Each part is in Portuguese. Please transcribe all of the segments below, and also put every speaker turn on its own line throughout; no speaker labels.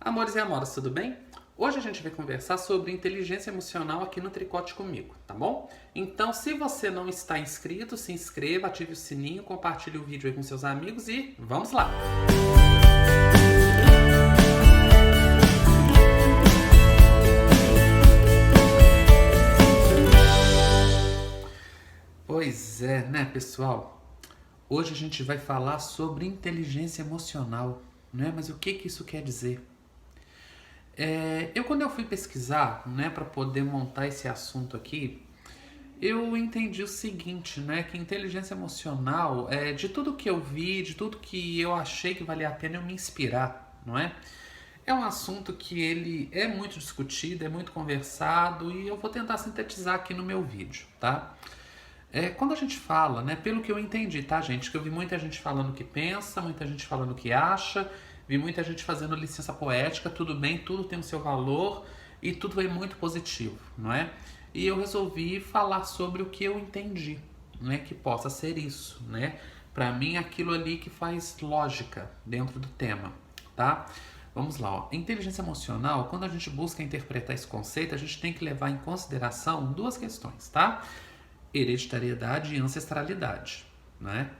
Amores e amoras, tudo bem? Hoje a gente vai conversar sobre inteligência emocional aqui no Tricote comigo, tá bom? Então, se você não está inscrito, se inscreva, ative o sininho, compartilhe o vídeo aí com seus amigos e vamos lá! Pois é, né, pessoal? Hoje a gente vai falar sobre inteligência emocional, né? Mas o que isso quer dizer? Quando eu fui pesquisar, né, para poder montar esse assunto aqui, eu entendi o seguinte, né, que inteligência emocional, de tudo que eu vi, de tudo que eu achei que valia a pena eu me inspirar, não é? É um assunto que ele é muito discutido, é muito conversado e eu vou tentar sintetizar aqui no meu vídeo, tá? Quando a gente fala, né, pelo que eu entendi, tá, gente? Que eu vi muita gente falando o que pensa, muita gente falando o que acha, vi muita gente fazendo licença poética, tudo bem, tudo tem o seu valor e tudo é muito positivo, não é? E eu resolvi falar sobre o que eu entendi, né, que possa ser isso, né? Para mim, aquilo ali que faz lógica dentro do tema, tá? Vamos lá, ó. Inteligência emocional, quando a gente busca interpretar esse conceito, a gente tem que levar em consideração duas questões, tá? Hereditariedade e ancestralidade, né?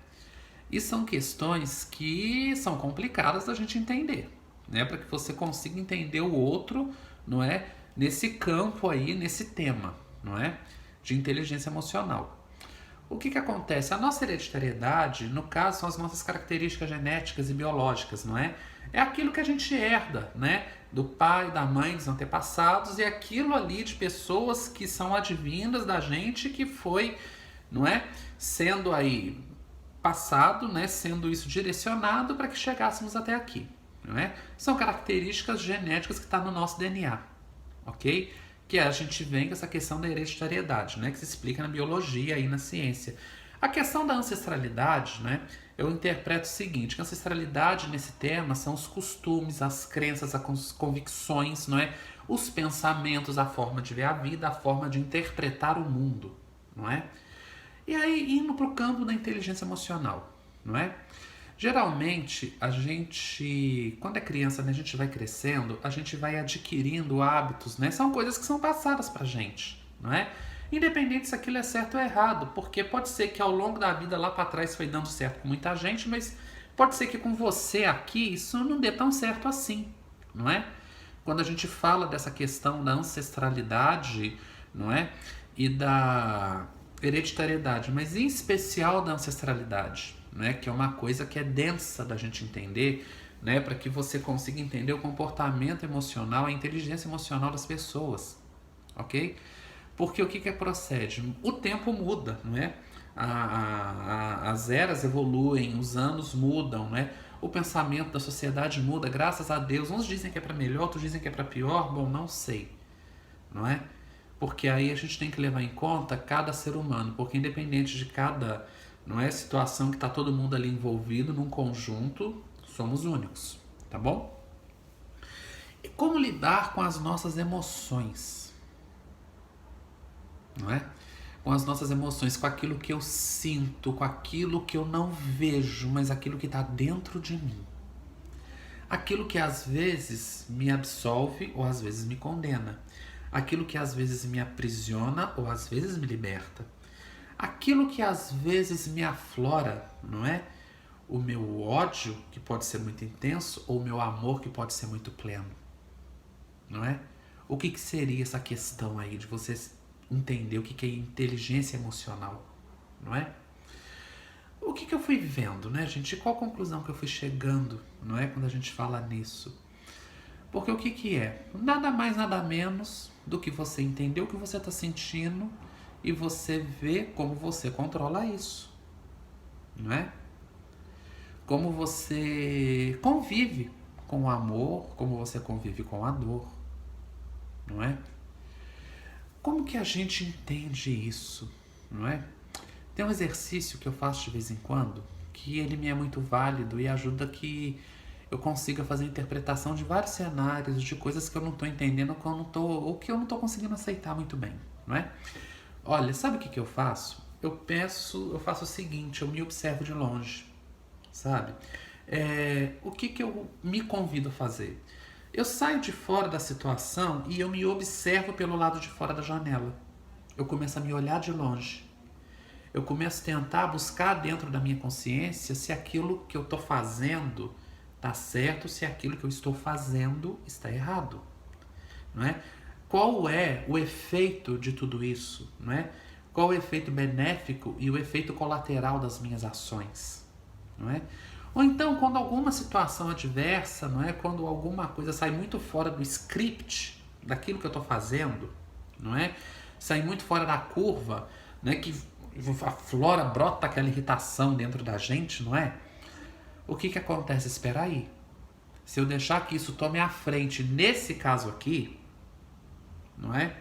E são questões que são complicadas da gente entender, né? Para que você consiga entender o outro, não é? Nesse campo aí, nesse tema, não é? De inteligência emocional. O que acontece? A nossa hereditariedade, no caso, são as nossas características genéticas e biológicas, não é? É aquilo que a gente herda, né? Do pai, da mãe, dos antepassados, e aquilo ali de pessoas que são advindas da gente, que foi, não é? Sendo aí passado, né? Sendo isso direcionado para que chegássemos até aqui, não é? São características genéticas que estão no nosso DNA, ok? Que a gente vem com essa questão da hereditariedade, né, que se explica na biologia e na ciência. A questão da ancestralidade, né, eu interpreto o seguinte, que a ancestralidade nesse tema são os costumes, as crenças, as convicções, não é? Os pensamentos, a forma de ver a vida, a forma de interpretar o mundo, não é? E aí, indo para o campo da inteligência emocional, não é? Geralmente, a gente, quando é criança, né, a gente vai crescendo, a gente vai adquirindo hábitos, né? São coisas que são passadas pra gente, não é? Independente se aquilo é certo ou errado, porque pode ser que ao longo da vida lá pra trás foi dando certo com muita gente, mas pode ser que com você aqui isso não dê tão certo assim, não é? Quando a gente fala dessa questão da ancestralidade, não é? E da hereditariedade, mas em especial da ancestralidade, né, que é uma coisa que é densa da gente entender, né, para que você consiga entender o comportamento emocional, a inteligência emocional das pessoas, ok? Porque o que procede? O tempo muda, não é? As eras evoluem, os anos mudam, né? O pensamento da sociedade muda, graças a Deus. Uns dizem que é para melhor, outros dizem que é para pior, bom, não sei, não é? Porque aí a gente tem que levar em conta cada ser humano, porque independente de cada, não é, situação que está todo mundo ali envolvido num conjunto, somos únicos, tá bom? E como lidar com as nossas emoções, não é? Com as nossas emoções, com aquilo que eu sinto, com aquilo que eu não vejo, mas aquilo que está dentro de mim. Aquilo que às vezes me absolve ou às vezes me condena. Aquilo que às vezes me aprisiona ou às vezes me liberta. Aquilo que às vezes me aflora, não é? O meu ódio, que pode ser muito intenso, ou o meu amor, que pode ser muito pleno, não é? O que seria essa questão aí de você entender o que é inteligência emocional, não é? O que eu fui vendo, né, gente? Qual a conclusão que eu fui chegando, não é? Quando a gente fala nisso. Porque o que é? Nada mais, nada menos do que você entender o que você está sentindo e você ver como você controla isso, não é? Como você convive com o amor, como você convive com a dor, não é? Como que a gente entende isso, não é? Tem um exercício que eu faço de vez em quando, que ele me é muito válido e ajuda que eu consiga fazer interpretação de vários cenários, de coisas que eu não estou entendendo, ou que eu não estou conseguindo aceitar muito bem, não é? Olha, sabe o que eu faço? Eu faço o seguinte, eu me observo de longe, sabe? O que eu me convido a fazer? Eu saio de fora da situação e eu me observo pelo lado de fora da janela. Eu começo a me olhar de longe. Eu começo a tentar buscar dentro da minha consciência se aquilo que eu estou fazendo está certo, se aquilo que eu estou fazendo está errado, não é? Qual é o efeito de tudo isso, não é? Qual o efeito benéfico e o efeito colateral das minhas ações, não é? Ou então, quando alguma situação adversa, não é? Quando alguma coisa sai muito fora do script daquilo que eu estou fazendo, não é? Sai muito fora da curva, né? Que aflora, brota aquela irritação dentro da gente, não é? O que acontece? Espera aí. Se eu deixar que isso tome a frente nesse caso aqui, não é?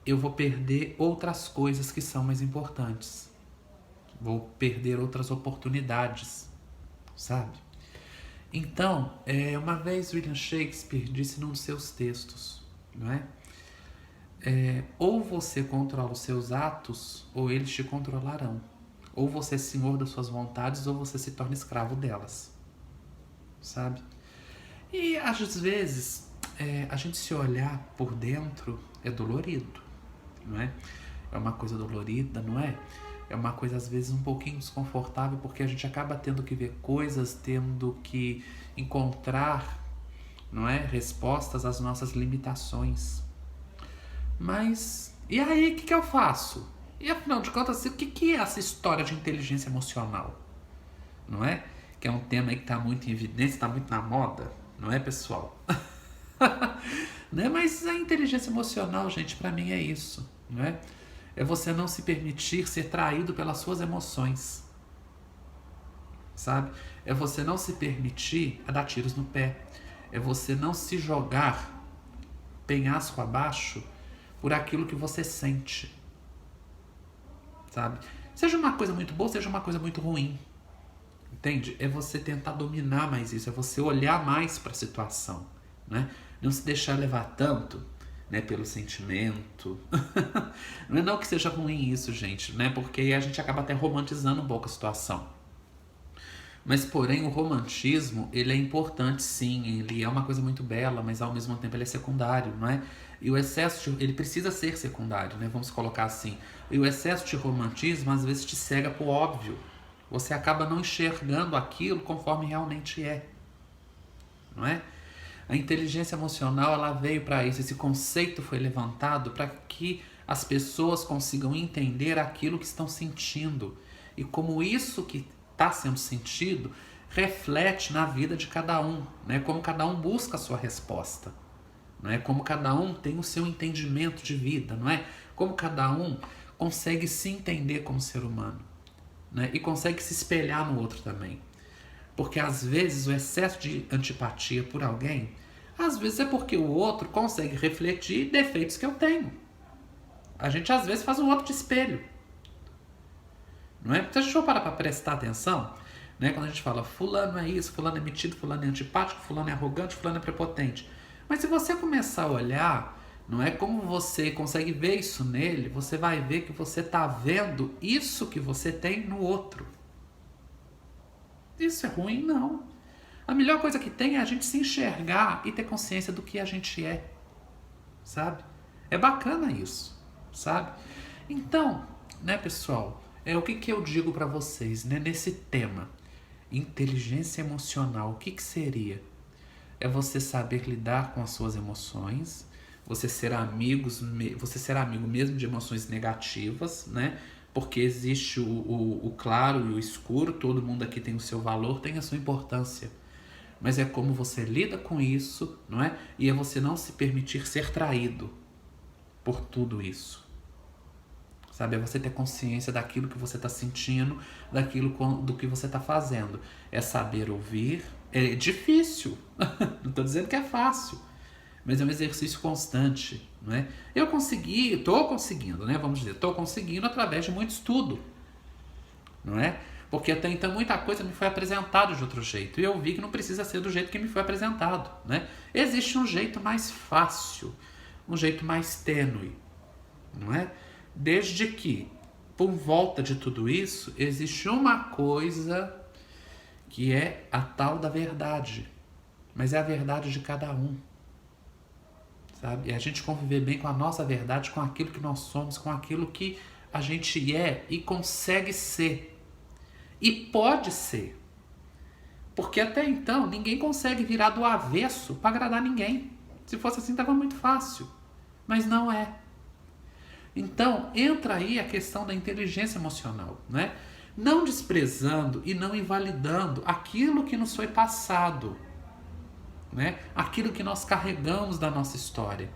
Eu vou perder outras coisas que são mais importantes. Vou perder outras oportunidades, sabe? Então, uma vez William Shakespeare disse num dos seus textos, não é? Ou você controla os seus atos, ou eles te controlarão. Ou você é senhor das suas vontades, ou você se torna escravo delas, sabe? E às vezes, a gente se olhar por dentro é dolorido, não é? É uma coisa dolorida, não é? É uma coisa às vezes um pouquinho desconfortável, porque a gente acaba tendo que ver coisas, tendo que encontrar, não é? Respostas às nossas limitações. Mas, e aí, o que eu faço? E afinal de contas, o que é essa história de inteligência emocional? Não é? Que é um tema aí que está muito em evidência, está muito na moda, não é, pessoal? Né? Mas a inteligência emocional, gente, para mim é isso, não é? É você não se permitir ser traído pelas suas emoções, sabe? É você não se permitir a dar tiros no pé. É você não se jogar penhasco abaixo por aquilo que você sente, sabe? Seja uma coisa muito boa, seja uma coisa muito ruim, entende? É você tentar dominar mais isso, é você olhar mais para a situação, né? Não se deixar levar tanto, né, pelo sentimento. Não que seja ruim isso, gente, né? Porque aí a gente acaba até romantizando um pouco a situação. Mas, porém, o romantismo, ele é importante, sim, ele é uma coisa muito bela, mas ao mesmo tempo ele é secundário, não é? E o excesso ele precisa ser secundário, né? Vamos colocar assim. E o excesso de romantismo, às vezes, te cega pro óbvio. Você acaba não enxergando aquilo conforme realmente é, não é? A inteligência emocional, ela veio para isso. Esse conceito foi levantado para que as pessoas consigam entender aquilo que estão sentindo e como isso que está sendo sentido reflete na vida de cada um, né? Como cada um busca a sua resposta, não é? Como cada um tem o seu entendimento de vida, não é? Como cada um consegue se entender como ser humano, né? E consegue se espelhar no outro também. Porque às vezes o excesso de antipatia por alguém, às vezes é porque o outro consegue refletir defeitos que eu tenho. A gente às vezes faz um outro de espelho, não é? Se a gente for parar para prestar atenção, né? Quando a gente fala fulano é isso, fulano é metido, fulano é antipático, fulano é arrogante, fulano é prepotente. Mas se você começar a olhar, não é, como você consegue ver isso nele, você vai ver que você está vendo isso que você tem no outro. Isso é ruim? Não. A melhor coisa que tem é a gente se enxergar e ter consciência do que a gente é, sabe? É bacana isso, sabe? Então, né, pessoal, o que eu digo para vocês, né, nesse tema, inteligência emocional, o que seria? É você saber lidar com as suas emoções, você ser amigo mesmo de emoções negativas, né? Porque existe o claro e o escuro, todo mundo aqui tem o seu valor, tem a sua importância. Mas é como você lida com isso, não é? E é você não se permitir ser traído por tudo isso. Sabe? É você ter consciência daquilo que você está sentindo, do que você está fazendo. É saber ouvir. É difícil. Não estou dizendo que é fácil. Mas é um exercício constante, não é? Estou conseguindo, né? Vamos dizer, estou conseguindo através de muito estudo, não é? Porque até então muita coisa me foi apresentada de outro jeito e eu vi que não precisa ser do jeito que me foi apresentado, né? Existe um jeito mais fácil, um jeito mais tênue, não é? Desde que, por volta de tudo isso, existe uma coisa que é a tal da verdade. mas é a verdade de cada um, sabe? É a gente conviver bem com a nossa verdade, com aquilo que nós somos, com aquilo que a gente é e consegue ser. E pode ser. Porque até então ninguém consegue virar do avesso para agradar ninguém. Se fosse assim, estava muito fácil. Mas não é. Então, entra aí a questão da inteligência emocional, né? Não desprezando e não invalidando aquilo que nos foi passado, né? Aquilo que nós carregamos da nossa história.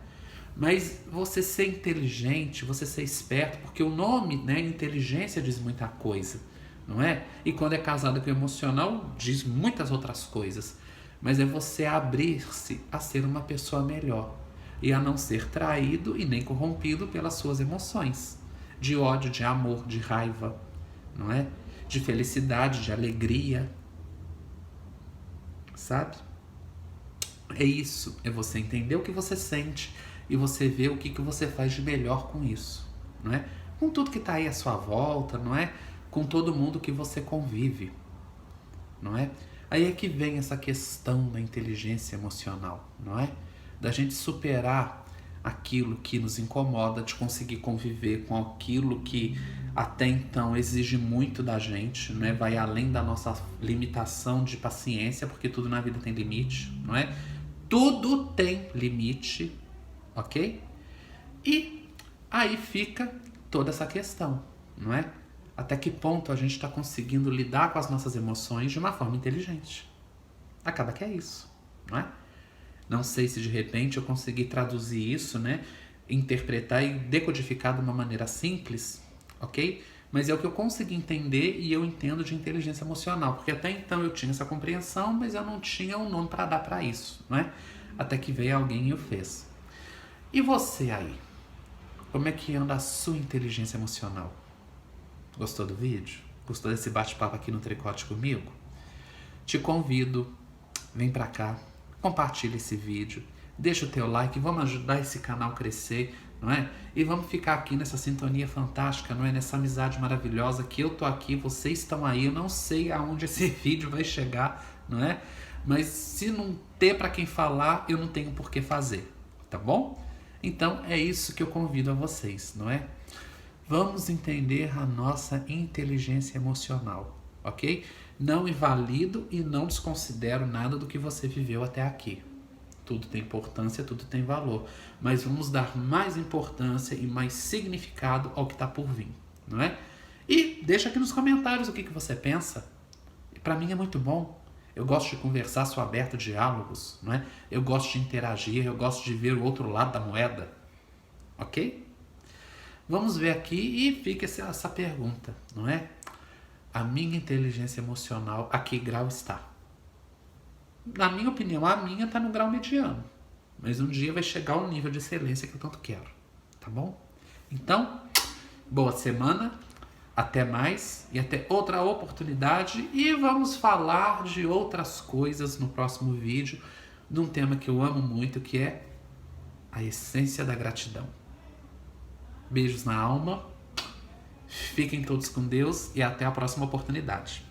Mas você ser inteligente, você ser esperto, porque o nome, né, inteligência diz muita coisa, não é? E quando é casado com o emocional, diz muitas outras coisas. Mas é você abrir-se a ser uma pessoa melhor e a não ser traído e nem corrompido pelas suas emoções de ódio, de amor, de raiva, não é? De felicidade, de alegria, sabe? É isso, é você entender o que você sente e você ver o que você faz de melhor com isso, não é? Com tudo que está aí à sua volta, não é? Com todo mundo que você convive, não é? Aí é que vem essa questão da inteligência emocional, não é? Da gente superar aquilo que nos incomoda, de conseguir conviver com aquilo que até então exige muito da gente, né? Vai além da nossa limitação de paciência, porque tudo na vida tem limite, não é? Tudo tem limite, ok? E aí fica toda essa questão, não é? Até que ponto a gente está conseguindo lidar com as nossas emoções de uma forma inteligente. Acaba que é isso, não é? Não sei se de repente eu consegui traduzir isso, né? Interpretar e decodificar de uma maneira simples, ok? Mas é o que eu consegui entender e eu entendo de inteligência emocional. Porque até então eu tinha essa compreensão, mas eu não tinha um nome para dar para isso, não é? Até que veio alguém e o fez. E você aí? Como é que anda a sua inteligência emocional? Gostou do vídeo? Gostou desse bate-papo aqui no Tricote comigo? Te convido, vem pra cá, compartilha esse vídeo, deixa o teu like, vamos ajudar esse canal a crescer, não é? E vamos ficar aqui nessa sintonia fantástica, não é? Nessa amizade maravilhosa que eu tô aqui, vocês estão aí, eu não sei aonde esse vídeo vai chegar, não é? Mas se não ter pra quem falar, eu não tenho por que fazer, tá bom? Então é isso que eu convido a vocês, não é? Vamos entender a nossa inteligência emocional, ok? Não invalido e não desconsidero nada do que você viveu até aqui. Tudo tem importância, tudo tem valor. Mas vamos dar mais importância e mais significado ao que está por vir, não é? E deixa aqui nos comentários o que você pensa. Para mim é muito bom. Eu gosto de conversar, sou aberto a diálogos, não é? Eu gosto de interagir, eu gosto de ver o outro lado da moeda, ok? Vamos ver aqui e fica essa pergunta, não é? A minha inteligência emocional, a que grau está? Na minha opinião, a minha está no grau mediano. Mas um dia vai chegar ao nível de excelência que eu tanto quero, tá bom? Então, boa semana, até mais e até outra oportunidade. E vamos falar de outras coisas no próximo vídeo, de um tema que eu amo muito, que é a essência da gratidão. Beijos na alma, fiquem todos com Deus e até a próxima oportunidade.